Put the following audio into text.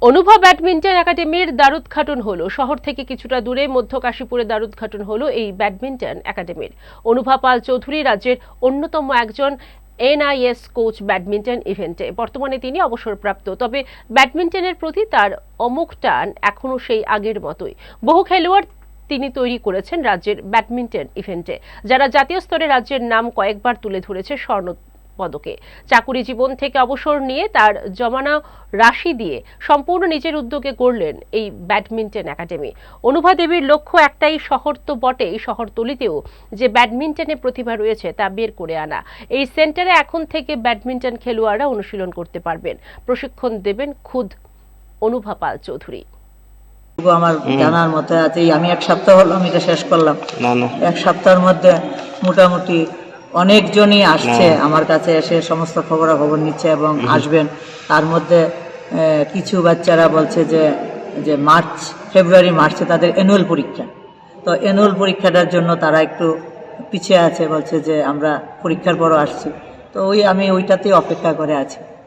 Anubha badminton একাডেমির দ্বারুদ্ঘাটন হলো। শহর থেকে কিছুটা দূরে মধ্য কাশীপুরে দ্বারুদ্ঘাটন হলো এই ব্যাডমিন্টন একাডেমির। অনুভা পাল চৌধুরী রাজ্যের অন্যতম একজন এনআইএস কোচ ব্যাডমিন্টন ইভেন্টে। বর্তমানে তিনি অবসরপ্রাপ্ত, তবে ব্যাডমিন্টনের প্রতি তার অমোঘ টান এখনো সেই আগের মতোই। বহু খেলোয়াড় তিনি তৈরি করেছেন রাজ্যের ব্যাডমিন্টন ইভেন্টে, যারা জাতীয় স্তরে রাজ্যের নাম কয়েকবার তুলে ধরেছে স্বর্ণ পদকে। চাকুরি জীবন থেকে অবসর নিয়ে তার জমানো রাশি দিয়ে সম্পূর্ণ নিজের উদ্যোগে গড়লেন এই ব্যাডমিন্টন একাডেমি। অনুভা দেবীর লক্ষ্য একটাই, শহর তো বটেই, শহরতলিতেও যে ব্যাডমিন্টনে প্রতিভা রয়েছে তা বের করে আনা। এই সেন্টারে এখন থেকে ব্যাডমিন্টন খেলোয়াড়রা অনুশীলন করতে পারবেন। প্রশিক্ষণ দেবেন খুদ অনুভা পাল চৌধুরী। আমার জানার মতে আছে, আমি এক সপ্তাহ হলো আমি এটা শেষ করলাম। এক সপ্তাহের মধ্যে মোটামুটি অনেকজনই আসছে আমার কাছে, এসে সমস্ত খবরাখবর নিচ্ছে এবং আসবেন। তার মধ্যে কিছু বাচ্চারা বলছে যে ফেব্রুয়ারি মার্চে তাদের অ্যানুয়াল পরীক্ষা, তো অ্যানুয়াল পরীক্ষাটার জন্য তারা একটু পিছিয়ে আছে, বলছে যে আমরা পরীক্ষার পরও আসছি। তো আমি ওইটাতেই অপেক্ষা করে আছি।